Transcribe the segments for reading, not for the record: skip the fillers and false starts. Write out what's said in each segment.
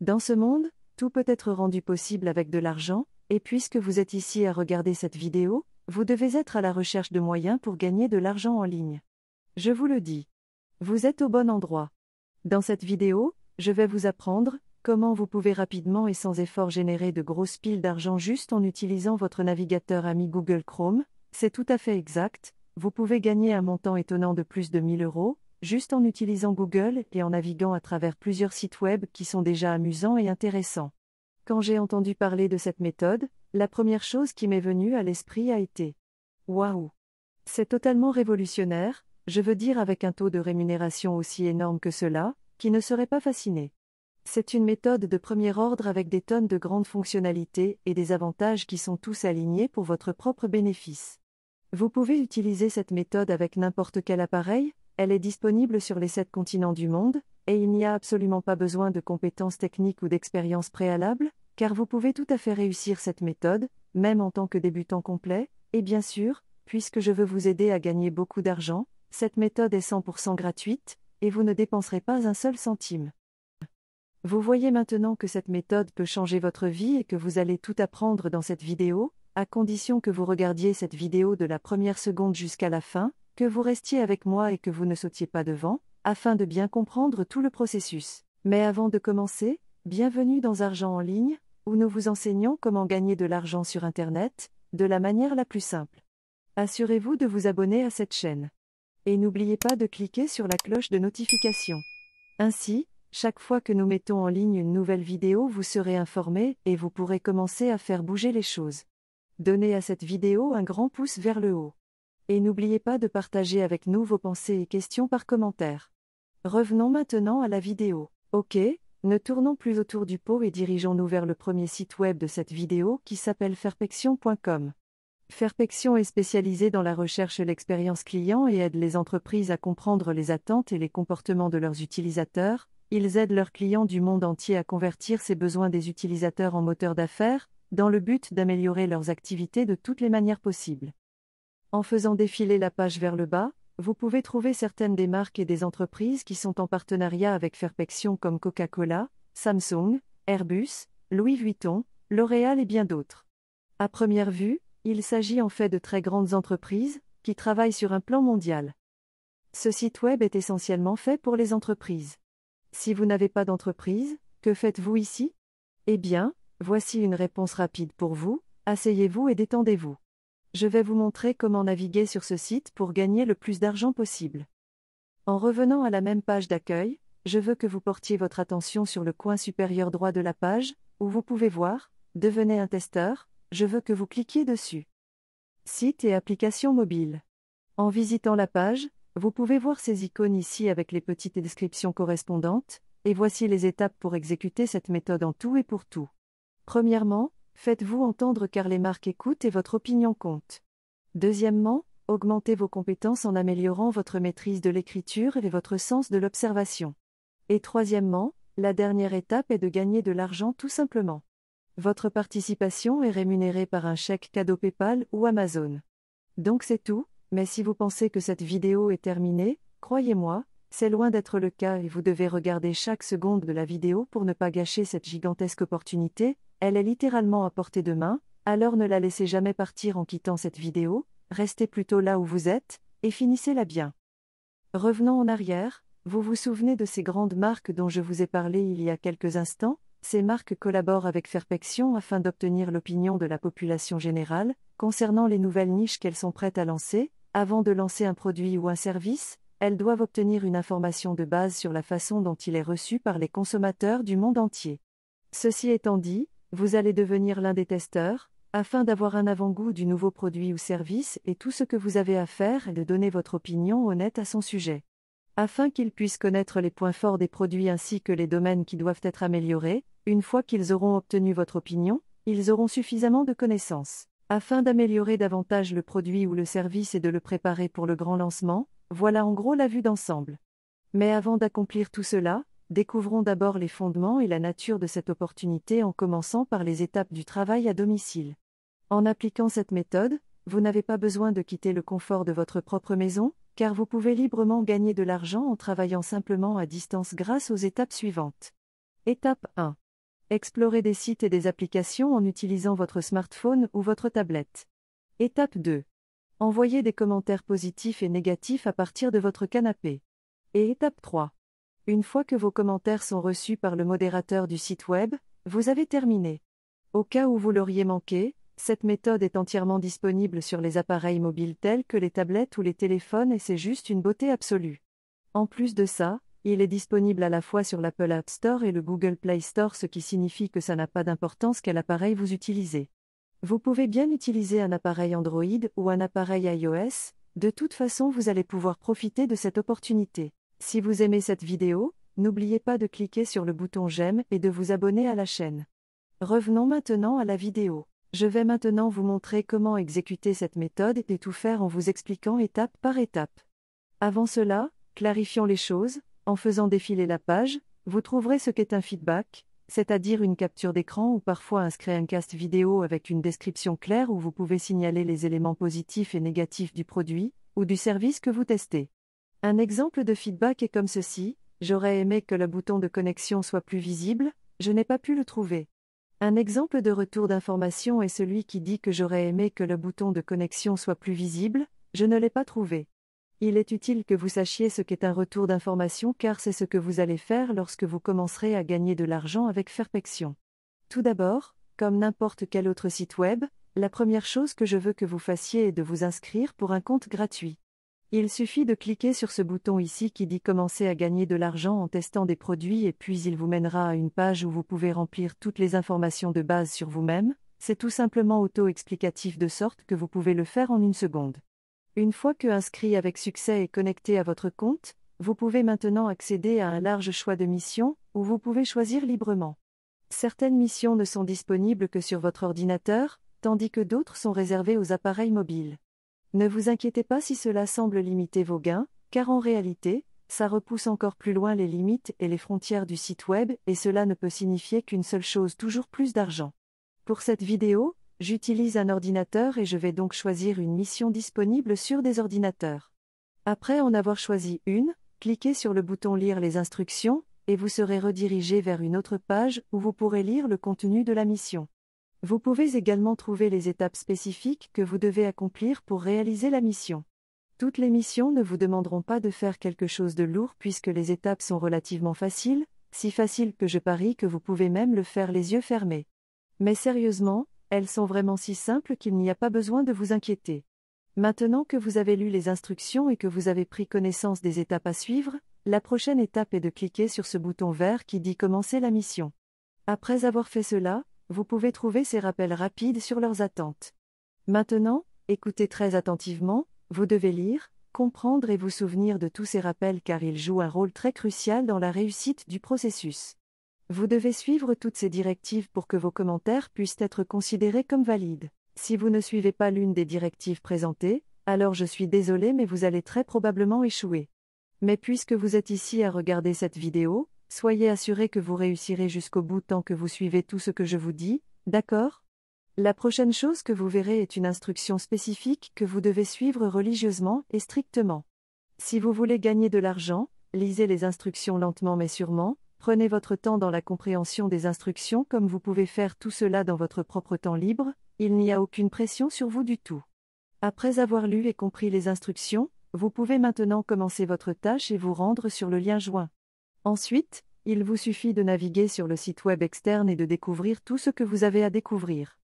Dans ce monde, tout peut être rendu possible avec de l'argent, et puisque vous êtes ici à regarder cette vidéo, vous devez être à la recherche de moyens pour gagner de l'argent en ligne. Je vous le dis. Vous êtes au bon endroit. Dans cette vidéo, je vais vous apprendre comment vous pouvez rapidement et sans effort générer de grosses piles d'argent juste en utilisant votre navigateur ami Google Chrome. C'est tout à fait exact, vous pouvez gagner un montant étonnant de plus de 1000 €, juste en utilisant Google et en naviguant à travers plusieurs sites web qui sont déjà amusants et intéressants. Quand j'ai entendu parler de cette méthode, la première chose qui m'est venue à l'esprit a été « Waouh ! C'est totalement révolutionnaire, je veux dire avec un taux de rémunération aussi énorme que cela, qui ne serait pas fasciné. C'est une méthode de premier ordre avec des tonnes de grandes fonctionnalités et des avantages qui sont tous alignés pour votre propre bénéfice. Vous pouvez utiliser cette méthode avec n'importe quel appareil, elle est disponible sur les 7 continents du monde, et il n'y a absolument pas besoin de compétences techniques ou d'expérience préalable, car vous pouvez tout à fait réussir cette méthode, même en tant que débutant complet, et bien sûr, puisque je veux vous aider à gagner beaucoup d'argent, cette méthode est 100% gratuite, et vous ne dépenserez pas un seul centime. Vous voyez maintenant que cette méthode peut changer votre vie et que vous allez tout apprendre dans cette vidéo, à condition que vous regardiez cette vidéo de la première seconde jusqu'à la fin, que vous restiez avec moi et que vous ne sautiez pas devant, afin de bien comprendre tout le processus. Mais avant de commencer, bienvenue dans Argent en ligne, où nous vous enseignons comment gagner de l'argent sur Internet, de la manière la plus simple. Assurez-vous de vous abonner à cette chaîne. Et n'oubliez pas de cliquer sur la cloche de notification. Ainsi, chaque fois que nous mettons en ligne une nouvelle vidéo, vous serez informé et vous pourrez commencer à faire bouger les choses. Donnez à cette vidéo un grand pouce vers le haut. Et n'oubliez pas de partager avec nous vos pensées et questions par commentaire. Revenons maintenant à la vidéo. Ok, ne tournons plus autour du pot et dirigeons-nous vers le premier site web de cette vidéo qui s'appelle Fairpection.com. Fairpection est spécialisé dans la recherche et l'expérience client et aide les entreprises à comprendre les attentes et les comportements de leurs utilisateurs. Ils aident leurs clients du monde entier à convertir ces besoins des utilisateurs en moteurs d'affaires, dans le but d'améliorer leurs activités de toutes les manières possibles. En faisant défiler la page vers le bas, vous pouvez trouver certaines des marques et des entreprises qui sont en partenariat avec Fairpection comme Coca-Cola, Samsung, Airbus, Louis Vuitton, L'Oréal et bien d'autres. À première vue, il s'agit en fait de très grandes entreprises, qui travaillent sur un plan mondial. Ce site web est essentiellement fait pour les entreprises. Si vous n'avez pas d'entreprise, que faites-vous ici? Eh bien, voici une réponse rapide pour vous, asseyez-vous et détendez-vous. Je vais vous montrer comment naviguer sur ce site pour gagner le plus d'argent possible. En revenant à la même page d'accueil, je veux que vous portiez votre attention sur le coin supérieur droit de la page, où vous pouvez voir « Devenez un testeur », je veux que vous cliquiez dessus. Site et application mobile. En visitant la page, vous pouvez voir ces icônes ici avec les petites descriptions correspondantes, et voici les étapes pour exécuter cette méthode en tout et pour tout. Premièrement, faites-vous entendre car les marques écoutent et votre opinion compte. Deuxièmement, augmentez vos compétences en améliorant votre maîtrise de l'écriture et votre sens de l'observation. Et troisièmement, la dernière étape est de gagner de l'argent tout simplement. Votre participation est rémunérée par un chèque cadeau PayPal ou Amazon. Donc c'est tout, mais si vous pensez que cette vidéo est terminée, croyez-moi, c'est loin d'être le cas et vous devez regarder chaque seconde de la vidéo pour ne pas gâcher cette gigantesque opportunité. Elle est littéralement à portée de main, alors ne la laissez jamais partir en quittant cette vidéo, restez plutôt là où vous êtes, et finissez-la bien. Revenons en arrière, vous vous souvenez de ces grandes marques dont je vous ai parlé il y a quelques instants? Ces marques collaborent avec Fairpection afin d'obtenir l'opinion de la population générale, concernant les nouvelles niches qu'elles sont prêtes à lancer. Avant de lancer un produit ou un service, elles doivent obtenir une information de base sur la façon dont il est reçu par les consommateurs du monde entier. Ceci étant dit, vous allez devenir l'un des testeurs, afin d'avoir un avant-goût du nouveau produit ou service et tout ce que vous avez à faire est de donner votre opinion honnête à son sujet. Afin qu'ils puissent connaître les points forts des produits ainsi que les domaines qui doivent être améliorés, une fois qu'ils auront obtenu votre opinion, ils auront suffisamment de connaissances, afin d'améliorer davantage le produit ou le service et de le préparer pour le grand lancement. Voilà en gros la vue d'ensemble. Mais avant d'accomplir tout cela, découvrons d'abord les fondements et la nature de cette opportunité en commençant par les étapes du travail à domicile. En appliquant cette méthode, vous n'avez pas besoin de quitter le confort de votre propre maison, car vous pouvez librement gagner de l'argent en travaillant simplement à distance grâce aux étapes suivantes. Étape 1. Explorez des sites et des applications en utilisant votre smartphone ou votre tablette. Étape 2. Envoyez des commentaires positifs et négatifs à partir de votre canapé. Et étape 3. Une fois que vos commentaires sont reçus par le modérateur du site web, vous avez terminé. Au cas où vous l'auriez manqué, cette méthode est entièrement disponible sur les appareils mobiles tels que les tablettes ou les téléphones et c'est juste une beauté absolue. En plus de ça, il est disponible à la fois sur l'Apple App Store et le Google Play Store, ce qui signifie que ça n'a pas d'importance quel appareil vous utilisez. Vous pouvez bien utiliser un appareil Android ou un appareil iOS, de toute façon vous allez pouvoir profiter de cette opportunité. Si vous aimez cette vidéo, n'oubliez pas de cliquer sur le bouton j'aime et de vous abonner à la chaîne. Revenons maintenant à la vidéo. Je vais maintenant vous montrer comment exécuter cette méthode et tout faire en vous expliquant étape par étape. Avant cela, clarifions les choses, en faisant défiler la page, vous trouverez ce qu'est un feedback, c'est-à-dire une capture d'écran ou parfois un screencast vidéo avec une description claire où vous pouvez signaler les éléments positifs et négatifs du produit, ou du service que vous testez. Un exemple de feedback est comme ceci: j'aurais aimé que le bouton de connexion soit plus visible, je n'ai pas pu le trouver. Un exemple de retour d'information est celui qui dit que j'aurais aimé que le bouton de connexion soit plus visible, je ne l'ai pas trouvé. Il est utile que vous sachiez ce qu'est un retour d'information car c'est ce que vous allez faire lorsque vous commencerez à gagner de l'argent avec Fairpection. Tout d'abord, comme n'importe quel autre site web, la première chose que je veux que vous fassiez est de vous inscrire pour un compte gratuit. Il suffit de cliquer sur ce bouton ici qui dit commencer à gagner de l'argent en testant des produits et puis il vous mènera à une page où vous pouvez remplir toutes les informations de base sur vous-même, c'est tout simplement auto-explicatif de sorte que vous pouvez le faire en une seconde. Une fois que inscrit avec succès et connecté à votre compte, vous pouvez maintenant accéder à un large choix de missions, où vous pouvez choisir librement. Certaines missions ne sont disponibles que sur votre ordinateur, tandis que d'autres sont réservées aux appareils mobiles. Ne vous inquiétez pas si cela semble limiter vos gains, car en réalité, ça repousse encore plus loin les limites et les frontières du site web et cela ne peut signifier qu'une seule chose: toujours plus d'argent. Pour cette vidéo, j'utilise un ordinateur et je vais donc choisir une mission disponible sur des ordinateurs. Après en avoir choisi une, cliquez sur le bouton Lire les instructions, et vous serez redirigé vers une autre page où vous pourrez lire le contenu de la mission. Vous pouvez également trouver les étapes spécifiques que vous devez accomplir pour réaliser la mission. Toutes les missions ne vous demanderont pas de faire quelque chose de lourd puisque les étapes sont relativement faciles, si faciles que je parie que vous pouvez même le faire les yeux fermés. Mais sérieusement, elles sont vraiment si simples qu'il n'y a pas besoin de vous inquiéter. Maintenant que vous avez lu les instructions et que vous avez pris connaissance des étapes à suivre, la prochaine étape est de cliquer sur ce bouton vert qui dit commencer la mission. Après avoir fait cela, vous pouvez trouver ces rappels rapides sur leurs attentes. Maintenant, écoutez très attentivement, vous devez lire, comprendre et vous souvenir de tous ces rappels car ils jouent un rôle très crucial dans la réussite du processus. Vous devez suivre toutes ces directives pour que vos commentaires puissent être considérés comme valides. Si vous ne suivez pas l'une des directives présentées, alors je suis désolé mais vous allez très probablement échouer. Mais puisque vous êtes ici à regarder cette vidéo, soyez assuré que vous réussirez jusqu'au bout tant que vous suivez tout ce que je vous dis, d'accord ? La prochaine chose que vous verrez est une instruction spécifique que vous devez suivre religieusement et strictement. Si vous voulez gagner de l'argent, lisez les instructions lentement mais sûrement, prenez votre temps dans la compréhension des instructions comme vous pouvez faire tout cela dans votre propre temps libre, il n'y a aucune pression sur vous du tout. Après avoir lu et compris les instructions, vous pouvez maintenant commencer votre tâche et vous rendre sur le lien joint. Ensuite, il vous suffit de naviguer sur le site web externe et de découvrir tout ce que vous avez à découvrir.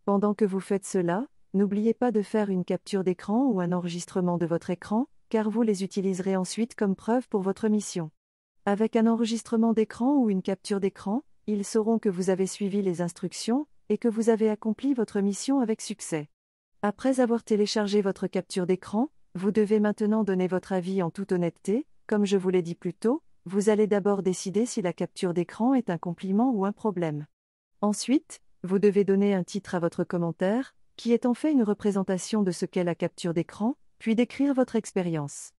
Pendant que vous faites cela, n'oubliez pas de faire une capture d'écran ou un enregistrement de votre écran, car vous les utiliserez ensuite comme preuve pour votre mission. Avec un enregistrement d'écran ou une capture d'écran, ils sauront que vous avez suivi les instructions et que vous avez accompli votre mission avec succès. Après avoir téléchargé votre capture d'écran, vous devez maintenant donner votre avis en toute honnêteté, comme je vous l'ai dit plus tôt. Vous allez d'abord décider si la capture d'écran est un compliment ou un problème. Ensuite, vous devez donner un titre à votre commentaire, qui est en fait une représentation de ce qu'est la capture d'écran, puis décrire votre expérience.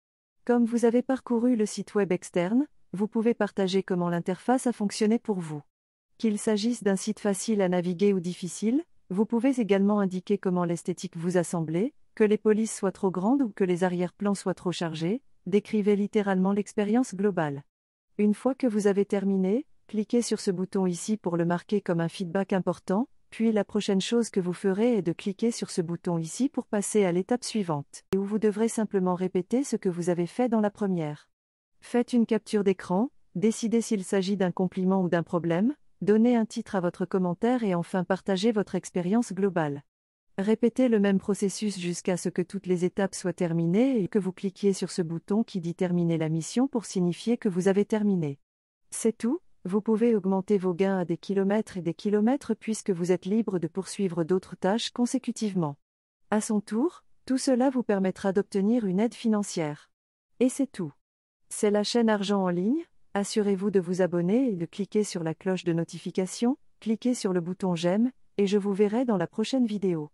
Comme vous avez parcouru le site web externe, vous pouvez partager comment l'interface a fonctionné pour vous. Qu'il s'agisse d'un site facile à naviguer ou difficile, vous pouvez également indiquer comment l'esthétique vous a semblé, que les polices soient trop grandes ou que les arrière-plans soient trop chargés, décrivez littéralement l'expérience globale. Une fois que vous avez terminé, Cliquez sur ce bouton ici pour le marquer comme un feedback important, puis la prochaine chose que vous ferez est de cliquer sur ce bouton ici pour passer à l'étape suivante, où vous devrez simplement répéter ce que vous avez fait dans la première. Faites une capture d'écran, décidez s'il s'agit d'un compliment ou d'un problème, donnez un titre à votre commentaire et enfin partagez votre expérience globale. Répétez le même processus jusqu'à ce que toutes les étapes soient terminées et que vous cliquiez sur ce bouton qui dit terminer la mission pour signifier que vous avez terminé. C'est tout, vous pouvez augmenter vos gains à des kilomètres et des kilomètres puisque vous êtes libre de poursuivre d'autres tâches consécutivement. À son tour, tout cela vous permettra d'obtenir une aide financière. Et c'est tout. C'est la chaîne Argent en ligne, assurez-vous de vous abonner et de cliquer sur la cloche de notification, cliquez sur le bouton j'aime, et je vous verrai dans la prochaine vidéo.